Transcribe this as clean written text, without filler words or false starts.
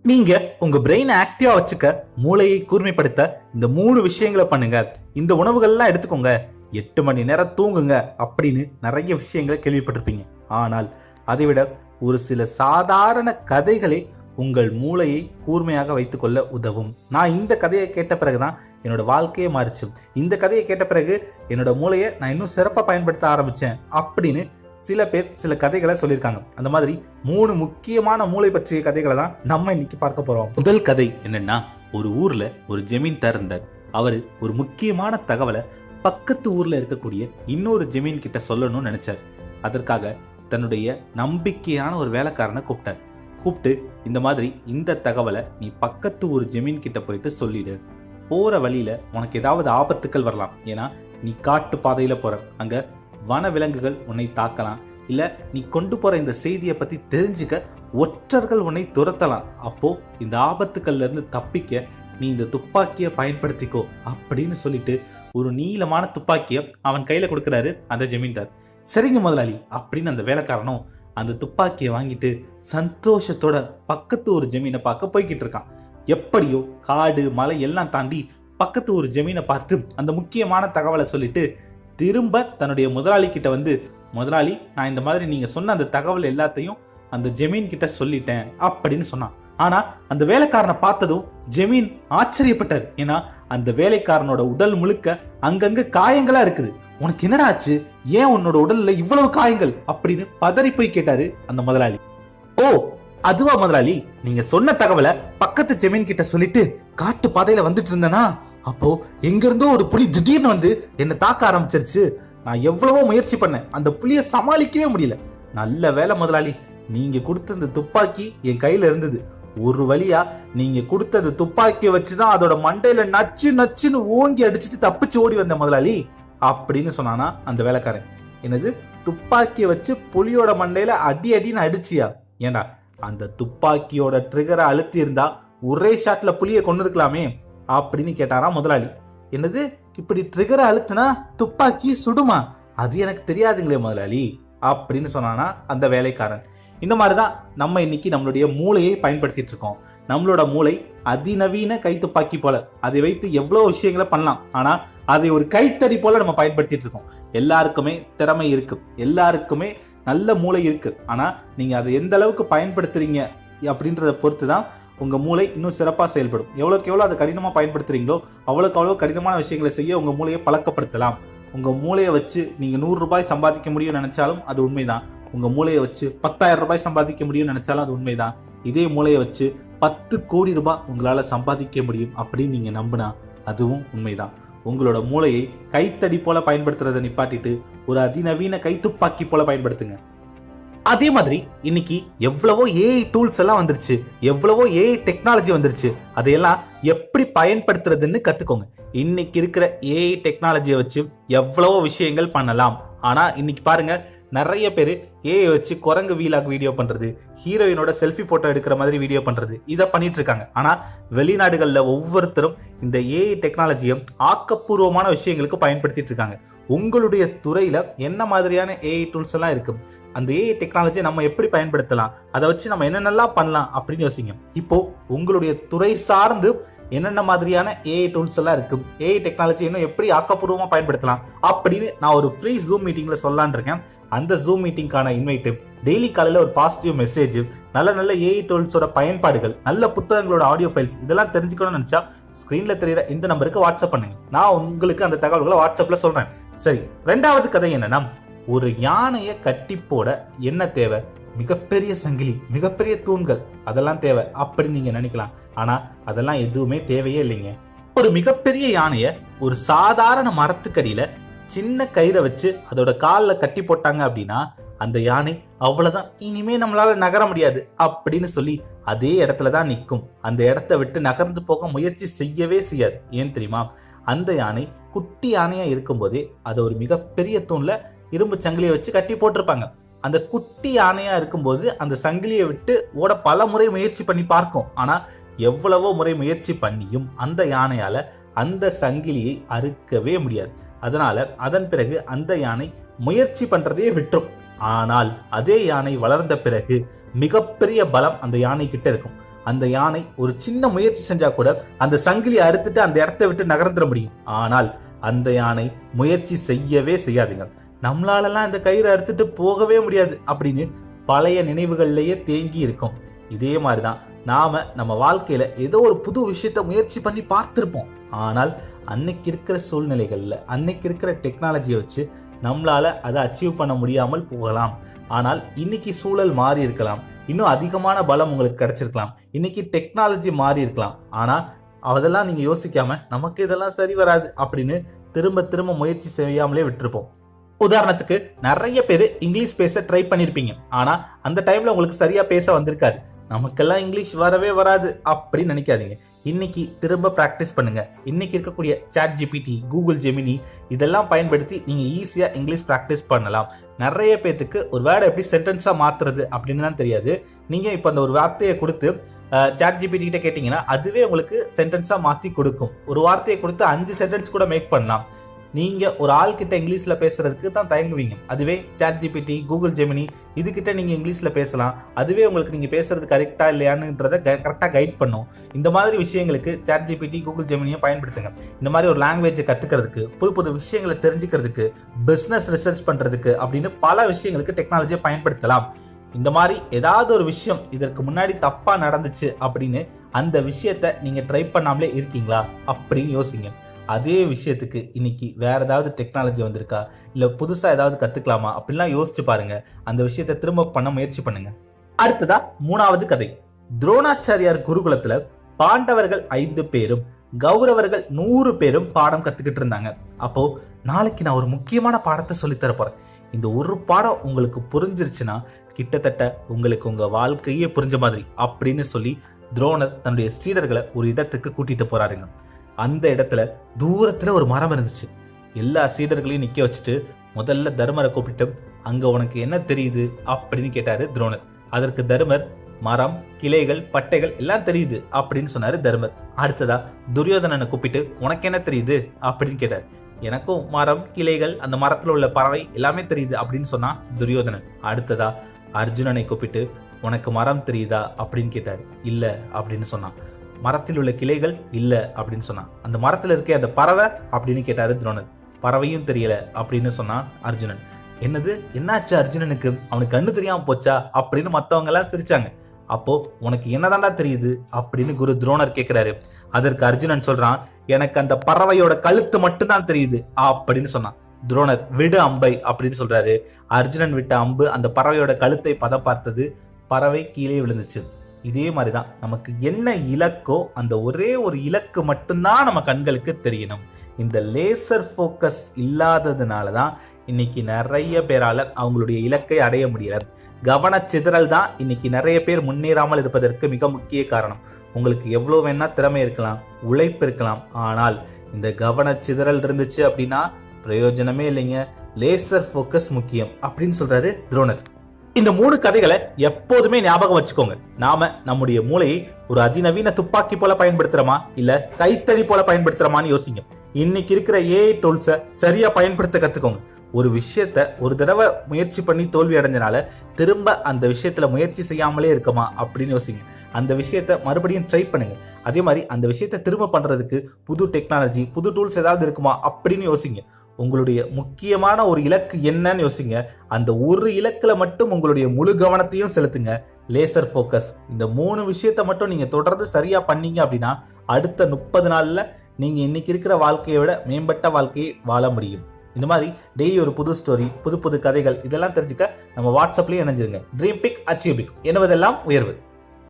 நீங்க உங்க பிரெயினை ஆக்டிவா வச்சுக்க, மூளையை கூர்மைப்படுத்த இந்த 3 விஷயங்களை பண்ணுங்க. இந்த உணவுகள்லாம் எடுத்துக்கோங்க, 8 மணி நேரம் தூங்குங்க அப்படின்னு நிறைய விஷயங்களை கேள்விப்பட்டிருப்பீங்க. ஆனால் அதைவிட ஒரு சில சாதாரண கதைகளை உங்கள் மூளையை கூர்மையாக வைத்துக் கொள்ள உதவும். நான் இந்த கதையை கேட்ட பிறகுதான் என்னோட வாழ்க்கையே மாறிச்சு. இந்த கதையை கேட்ட பிறகு என்னோட மூளையை நான் இன்னும் சிறப்பாக பயன்படுத்த ஆரம்பிச்சேன் அப்படின்னு சில பேர் சில கதைகளை சொல்லியிருக்காங்க. அந்த மாதிரி 3 முக்கியமான மூளை பற்றிய கதைகளை தான் நம்ம இன்னைக்கு பார்க்க போறோம். முதல் கதை என்னன்னா, ஒரு ஊர்ல ஒரு ஜமீன்தார் இருந்தார். அவரு ஒரு முக்கியமான தகவலை பக்கத்து ஊர்ல இருக்கக்கூடிய இன்னொரு ஜமீன் கிட்ட சொல்லணும்னு நினைச்சார். அதற்காக தன்னுடைய நம்பிக்கையான ஒரு வேலைக்காரனை கூப்பிட்டு இந்த மாதிரி இந்த தகவலை நீ பக்கத்து ஒரு ஜமீன் கிட்ட போயிட்டு சொல்லிடு. போற வழியில உனக்கு ஏதாவது ஆபத்துக்கள் வரலாம். ஏன்னா நீ காட்டு பாதையில போற, அங்க வன விலங்குகள் உன்னை தாக்கலாம். இல்ல நீ கொண்டு போற இந்த செய்தியை பத்தி தெரிஞ்சுக்க ஒற்றர்கள் உன்னை துரத்தலாம். அப்போ இந்த ஆபத்துக்கள்ல இருந்து தப்பிக்க நீ இந்த துப்பாக்கியை பயன்படுத்திக்கோ அப்படின்னு சொல்லிட்டு ஒரு நீளமான துப்பாக்கியை அவன் கையில கொடுக்கிறாரு அந்த ஜமீன்தார். சரிங்க முதலாளி அப்படின்னு அந்த வேலைக்காரனும் அந்த துப்பாக்கியை வாங்கிட்டு சந்தோஷத்தோட பக்கத்து ஒரு ஜமீனை பார்க்க போய்கிட்டு இருக்கான். எப்படியோ காடு மலை எல்லாம் தாண்டி பக்கத்து ஒரு ஜமீனை பார்த்து அந்த முக்கியமான தகவலை சொல்லிட்டு திரும்ப தன்னுடைய முதலாளி கிட்ட வந்து, முதலாளி நான் இந்த மாதிரி நீங்க சொன்ன அந்த தகவல் எல்லாத்தையும் அந்த ஜமீன் கிட்ட சொல்லிட்டேன் அப்படின்னு சொன்னான். ஆனா அந்த வேலைக்காரனை பார்த்ததும் ஜமீன் ஆச்சரியப்பட்டார். ஏன்னா அந்த வேலைக்காரனோட உடல் முழுக்க அங்கங்க காயங்களா இருக்குது. உனக்கு என்னடா ஆச்சு, ஏன் உன்னோட உடல்ல இவ்வளவு காயங்கள் அப்படின்னு பதறி போய் கேட்டாரு அந்த முதலாளி. ஓ அதுவா முதலாளி, நீங்க சொன்ன தகவலை பக்கத்து ஜமீன் கிட்ட சொல்லிட்டு காட்டு பாதையில வந்துட்டு இருந்தேனா, அப்போ எங்க இருந்தோ ஒரு புலி திடீர்னு வந்து என்ன தாக்க ஆரம்பிச்சிருச்சு. நான் எவ்வளவோ முயற்சி பண்ணேன், அந்த புலியை சமாளிக்கவே முடியல. நல்ல வேலை முதலாளி, நீங்க கொடுத்த அந்த துப்பாக்கி என் கையில இருந்தது. ஒரு வழியா நீங்க கொடுத்த அந்த துப்பாக்கியை வச்சுதான் அதோட மண்டையில நச்சுன்னு ஓங்கி அடிச்சுட்டு தப்பிச்சு ஓடி வந்த முதலாளி அப்படின்னு சொன்னானா அந்த வேலைக்காரன். என்னது, துப்பாக்கியை வச்சு புலியோட மண்டையில அடின்னு அடிச்சியா? ஏண்டா அந்த துப்பாக்கியோட ட்ரிகரை அழுத்தி இருந்தா ஒரே ஷாட்ல புலியை கொண்டு இருக்கலாமே அப்படின்னு கேட்டாரா முதலாளி. என்னது, இப்படி ட்ரிகரை அழுத்தினா துப்பாக்கி சுடுமா? அது எனக்கு தெரியாதுங்களே முதலாளி அப்படின்னு சொன்னானா அந்த வேலைக்காரன். இந்த மாதிரிதான் நம்ம இன்னைக்கு நம்மளுடைய மூளையை பயன்படுத்திட்டு இருக்கோம். நம்மளோட மூளை அதிநவீன கை துப்பாக்கி போல, அதை வைத்து எவ்வளவு விஷயங்களை பண்ணலாம். ஆனா அதை ஒரு கைத்தடி போல நம்ம பயன்படுத்திட்டு இருக்கோம். எல்லாருக்குமே திறமை இருக்கு, எல்லாருக்குமே நல்ல மூளை இருக்கு. ஆனா நீங்க அதை எந்த அளவுக்கு பயன்படுத்துறீங்க அப்படின்றத பொறுத்து தான் உங்க மூளை இன்னும் சிறப்பாக செயல்படும். எவ்வளோக்கு எவ்வளோ அதை கடினமாக பயன்படுத்துறீங்களோ அவ்வளோக்கு அவ்வளோ கடினமான விஷயங்களை செய்ய உங்க மூளையை பழக்கப்படுத்தலாம். உங்க மூளையை வச்சு நீங்க 100 ரூபாய் சம்பாதிக்க முடியும்னு நினைச்சாலும் அது உண்மைதான். உங்க மூளையை வச்சு 10,000 ரூபாய் சம்பாதிக்க முடியும்னு நினைச்சாலும் அது உண்மைதான். இதே மூளையை வச்சு 10 கோடி ரூபாய் உங்களால சம்பாதிக்க முடியும் அப்படின்னு நீங்க நம்பினா அதுவும் உண்மைதான். உங்களோட மூளையை கைத்தடி போல பயன்படுத்துறதை நிப்பாட்டிட்டு ஒரு அதிநவீன கைத்துப்பாக்கி போல பயன்படுத்துங்க. அதே மாதிரி இன்னைக்கு எவ்வளவோ ஏஐ டூல்ஸ் எல்லாம் வந்துருச்சு, எவ்வளவோ ஏஐ டெக்னாலஜி வந்துருச்சு. அதையெல்லாம் எப்படி பயன்படுத்துறதுன்னு கத்துக்கோங்க. இன்னைக்கு இருக்கிற ஏஐ டெக்னாலஜியை வச்சு எவ்வளவோ விஷயங்கள் பண்ணலாம். ஆனா இன்னைக்கு பாருங்க, நிறைய பேர் ஏஐ வச்சு குரங்கு வீலாக் வீடியோ பண்றது, ஹீரோயினோட செல்ஃபி போட்டோ எடுக்கிற மாதிரி வீடியோ பண்றது, இதை பண்ணிட்டு இருக்காங்க. ஆனா வெளிநாடுகள்ல ஒவ்வொருத்தரும் இந்த ஏஐ டெக்னாலஜியை ஆக்கப்பூர்வமான விஷயங்களுக்கு பயன்படுத்திட்டு இருக்காங்க. உங்களுடைய துறையில என்ன மாதிரியான ஏஐ டூல்ஸ் எல்லாம் இருக்கு, அந்த ஏஐ டெக்னாலஜியை நம்ம எப்படி பயன்படுத்தலாம், அதை வச்சு நம்ம என்னென்னலாம் பண்ணலாம் அப்படின்னு யோசிங்க. இப்போ உங்களுடைய துறை சார்ந்து என்னென்ன மாதிரியான ஏஐ டூல்ஸ் எல்லாம் இருக்கு, ஏஐ டெக்னாலஜி இன்னும் எப்படி ஆக்கப்பூர்வமா பயன்படுத்தலாம் அப்படின்னு நான் ஒரு ஃப்ரீ ஜூம் மீட்டிங்ல சொல்லலான் இருக்கேன். அந்த ஜூம் மீட்டிங்கான இன்வைட், டெய்லி காலையில ஒரு பாசிட்டிவ் மெசேஜ், நல்ல ஏஐ டூல்ஸோட பயன்பாடுகள், நல்ல புத்தகங்களோட ஆடியோ ஃபைல்ஸ், இதெல்லாம் தெரிஞ்சுக்கணும்னு நினைச்சா ஸ்கிரீன்ல தெரியுற இந்த நம்பருக்கு வாட்ஸ்அப் பண்ணுங்க. நான் உங்களுக்கு அந்த தகவல்களை வாட்ஸ்அப்ல சொல்றேன். சரி, 2வது கதை என்னன்னா, ஒரு யானையை கட்டி போட என்ன தேவை? மிகப்பெரிய சங்கிலி, மிகப்பெரிய தூண்கள், அதெல்லாம் தேவை அப்படின்னு நீங்க நினைக்கலாம். ஆனா அதெல்லாம் எதுவுமே தேவையே இல்லைங்க. ஒரு மிகப்பெரிய யானைய ஒரு சாதாரண மரத்துக்கடியில சின்ன கயிறை வச்சு அதோட காலில் கட்டி போட்டாங்க அப்படின்னா அந்த யானை அவ்வளவுதான், இனிமே நம்மளால நகர முடியாது அப்படின்னு சொல்லி அதே இடத்துலதான் நிற்கும். அந்த இடத்த விட்டு நகர்ந்து போக முயற்சி செய்யவே செய்யாது. ஏன் தெரியுமா? அந்த யானை குட்டி யானையா இருக்கும்போதே அதை ஒரு மிகப்பெரிய தூண்ல இரும்பு சங்கிலியை வச்சு கட்டி போட்டிருப்பாங்க. அந்த குட்டி யானையா இருக்கும்போது அந்த சங்கிலியை விட்டு ஓட பல முறை முயற்சி பண்ணி பார்க்கும். ஆனா எவ்வளவோ முறை முயற்சி பண்ணியும் அந்த யானையால அந்த சங்கிலியை அறுக்கவே முடியாது. அதனால அதன் பிறகு அந்த யானை முயற்சி பண்றதையே விட்டுரும். ஆனால் அதே யானை வளர்ந்த பிறகு மிகப்பெரிய பலம் அந்த யானை கிட்ட இருக்கும். அந்த யானை ஒரு சின்ன முயற்சி செஞ்சா கூட அந்த சங்கிலியை அறுத்துட்டு அந்த இடத்தை விட்டு நகர்ந்துட முடியும். ஆனால் அந்த யானை முயற்சி செய்யவே செய்யாதுங்க. நம்மளாலலாம் இந்த கயிறை அறுத்துட்டு போகவே முடியாது அப்படின்னு பழைய நினைவுகள்லயே தேங்கி இருக்கும். இதே மாதிரிதான் நம்ம வாழ்க்கையில ஏதோ ஒரு புது விஷயத்த முயற்சி பண்ணி பார்த்திருப்போம். ஆனால் அன்னைக்கு இருக்கிற சூழ்நிலைகள்ல அன்னைக்கு இருக்கிற டெக்னாலஜியை வச்சு நம்மளால அதை அச்சீவ் பண்ண முடியாமல் போகலாம். ஆனால் இன்னைக்கு சூழல் மாறி இருக்கலாம், இன்னும் அதிகமான பலம் உங்களுக்கு கிடைச்சிருக்கலாம், இன்னைக்கு டெக்னாலஜி மாறி இருக்கலாம். ஆனா அதெல்லாம் நீங்க யோசிக்காம நமக்கு இதெல்லாம் சரி வராது அப்படின்னு திரும்ப திரும்ப முயற்சி செய்யாமலே விட்டுருப்போம். உதாரணத்துக்கு நிறைய பேர் இங்கிலீஷ் பேச ட்ரை பண்ணிருப்பீங்க. ஆனா அந்த டைம்ல உங்களுக்கு சரியா பேச வந்திருக்காது. நமக்கெல்லாம் இங்கிலீஷ் வரவே வராது அப்படின்னு நினைக்காதீங்க. இன்னைக்கு திரும்ப பிராக்டிஸ் பண்ணுங்க. இன்னைக்கு இருக்கக்கூடிய ChatGPT, கூகுள் ஜெமினி இதெல்லாம் பயன்படுத்தி நீங்க ஈஸியா இங்கிலீஷ் பிராக்டிஸ் பண்ணலாம். நிறைய பேத்துக்கு ஒரு வேர்டை எப்படி சென்டென்ஸா மாத்துறது அப்படின்னு தான் தெரியாது. நீங்க இப்ப அந்த ஒரு வார்த்தையை கொடுத்து ChatGPT கிட்ட கேட்டீங்கன்னா அதுவே உங்களுக்கு சென்டென்ஸா மாத்தி கொடுக்கும். ஒரு வார்த்தையை கொடுத்து 5 சென்டென்ஸ் கூட மேக் பண்ணலாம். நீங்க ஒரு ஆள் கிட்ட இங்கிலீஷ்ல பேசுறதுக்கு தான் தயங்குவீங்க. அதுவே ChatGPT, கூகுள் ஜெமினி இதுகிட்ட நீங்க இங்கிலீஷ்ல பேசலாம். அதுவே உங்களுக்கு நீங்க பேசுறது கரெக்டா இல்லையான்றத கரெக்டா கைட் பண்ணும். இந்த மாதிரி விஷயங்களுக்கு ChatGPT, கூகுள் ஜெமினியை பயன்படுத்துங்க. இந்த மாதிரி ஒரு லாங்குவேஜை கத்துக்கிறதுக்கு, புது புது விஷயங்களை தெரிஞ்சுக்கிறதுக்கு, பிசினஸ் ரிசர்ச் பண்றதுக்கு அப்படின்னு பல விஷயங்களுக்கு டெக்னாலஜியை பயன்படுத்தலாம். இந்த மாதிரி ஏதாவது ஒரு விஷயம் இதற்கு முன்னாடி தப்பா நடந்துச்சு அப்படின்னு அந்த விஷயத்த நீங்க ட்ரை பண்ணாமலே இருக்கீங்களா அப்படின்னு யோசிங்க. அதே விஷயத்துக்கு இன்னைக்கு வேற ஏதாவது டெக்னாலஜி வந்திருக்கா, இல்ல புதுசா ஏதாவது கத்துக்கலாமா அப்படின்லாம் யோசிச்சு பாருங்க. அந்த விஷயத்தை திரும்ப பண்ண முயற்சி பண்ணுங்க. அடுத்ததா 3வது கதை. துரோணாச்சாரியார் குருகுலத்துல பாண்டவர்கள் 5 பேரும் கௌரவர்கள் 100 பேரும் பாடம் கத்துக்கிட்டு இருந்தாங்க. அப்போ நாளைக்கு நான் ஒரு முக்கியமான பாடத்தை சொல்லித்தர போறேன். இந்த ஒரு பாடம் உங்களுக்கு புரிஞ்சிருச்சுன்னா கிட்டத்தட்ட உங்களுக்கு உங்க வாழ்க்கையே புரிஞ்ச மாதிரி அப்படின்னு சொல்லி துரோணர் தன்னுடைய சீடர்களை ஒரு இடத்துக்கு கூட்டிட்டு போறாருங்க. அந்த இடத்துல தூரத்துல ஒரு மரம் இருந்துச்சு. எல்லா சீடர்களையும் நிக்க வச்சுட்டு முதல்ல தர்மரை கூப்பிட்டு அங்க உனக்கு என்ன தெரியுது அப்படின்னு கேட்டாரு துரோணர். அதற்கு தர்மர் மரம், கிளைகள், பட்டைகள் எல்லாம் தெரியுது அப்படின்னு சொன்னாரு தர்மர். அடுத்ததா துரியோதனனை கூப்பிட்டு உனக்கு என்ன தெரியுது அப்படின்னு கேட்டாரு. எனக்கும் மரம், கிளைகள், அந்த மரத்துல உள்ள பறவை எல்லாமே தெரியுது அப்படின்னு சொன்னா துரியோதனன். அடுத்ததா அர்ஜுனனை கூப்பிட்டு உனக்கு மரம் தெரியுதா அப்படின்னு கேட்டாரு. இல்ல அப்படின்னு சொன்னான். மரத்தில் உள்ள கிளைகள் இல்ல அப்படின்னு சொன்னான். அந்த மரத்துல இருக்க அந்த பறவை அப்படின்னு கேட்டாரு துரோணர். பறவையும் தெரியல அப்படின்னு சொன்னான் அர்ஜுனன். என்னது, என்னாச்சு அர்ஜுனனுக்கு, அவனுக்கு கண்ணு தெரியாம போச்சா அப்படின்னு மத்தவங்க எல்லாம் சிரிச்சாங்க. அப்போ உனக்கு என்னதாண்டா தெரியுது அப்படின்னு குரு துரோணர் கேட்கிறாரு. அதற்கு அர்ஜுனன் சொல்றான், எனக்கு அந்த பறவையோட கழுத்து மட்டும்தான் தெரியுது அப்படின்னு சொன்னான். துரோணர் விடு அம்பை அப்படின்னு சொல்றாரு. அர்ஜுனன் விட்ட அம்பு அந்த பறவையோட கழுத்தை பதம் பார்த்தது. பறவை கீழே விழுந்துச்சு. இதே மாதிரிதான் நமக்கு என்ன இலக்கோ அந்த ஒரே ஒரு இலக்கு மட்டும்தான் நம்ம கண்களுக்கு தெரியணும். இந்த லேசர் ஃபோக்கஸ் இல்லாததுனாலதான் இன்னைக்கு நிறைய பேரால அவங்களுடைய இலக்கை அடைய முடியல. கவனச்சிதறல் தான் இன்னைக்கு நிறைய பேர் முன்னேறாமல் இருப்பதற்கு மிக முக்கிய காரணம். உங்களுக்கு எவ்வளவு வேணா திறமை இருக்கலாம், உழைப்பு இருக்கலாம், ஆனால் இந்த கவனச்சிதறல் இருந்துச்சு அப்படின்னா பிரயோஜனமே இல்லைங்க. லேசர் ஃபோக்கஸ் முக்கியம் அப்படின்னு சொல்றாரு துரோணர். இந்த 3 கதைகளை எப்போதுமே ஞாபகம் வச்சுக்கோங்க. நாம நம்முடைய மூளையை ஒரு அதிநவீன துப்பாக்கி போல பயன்படுத்துறோமா இல்ல கைத்தறி போல பயன்படுத்துறோமான்னு யோசிங்க. இன்னைக்கு இருக்கிற AI டூல்ஸை சரியா பயன்படுத்த கத்துக்கோங்க. ஒரு விஷயத்த ஒரு தடவை முயற்சி பண்ணி தோல்வி அடைஞ்சனால திரும்ப அந்த விஷயத்துல முயற்சி செய்யாமலே இருக்கமா அப்படின்னு யோசிங்க. அந்த விஷயத்த மறுபடியும் ட்ரை பண்ணுங்க. அதே மாதிரி அந்த விஷயத்த திரும்ப பண்றதுக்கு புது டெக்னாலஜி, புது டூல்ஸ் ஏதாவது இருக்குமா அப்படின்னு யோசிங்க. உங்களுடைய முக்கியமான ஒரு இலக்கு என்னன்னு யோசிங்க. அந்த ஒரு இலக்குல மட்டும் உங்களுடைய முழு கவனத்தையும் செலுத்துங்க. Laser focus. இந்த 3 விஷயத்த மட்டும் நீங்க தொடர்ந்து சரியா பண்ணீங்க அப்படின்னா அடுத்த 30 நாள்ல நீங்க இன்னைக்கு இருக்கிற வாழ்க்கையை விட மேம்பட்ட வாழ்க்கையை வாழ முடியும். இந்த மாதிரி டெய்லி ஒரு புது ஸ்டோரி, புது புது கதைகள் இதெல்லாம் தெரிஞ்சுக்க நம்ம வாட்ஸ்அப்லயே இணைஞ்சிருங்க. ட்ரீம் பிக், அச்சீவ் பிக், என்பதெல்லாம் உயர்வு.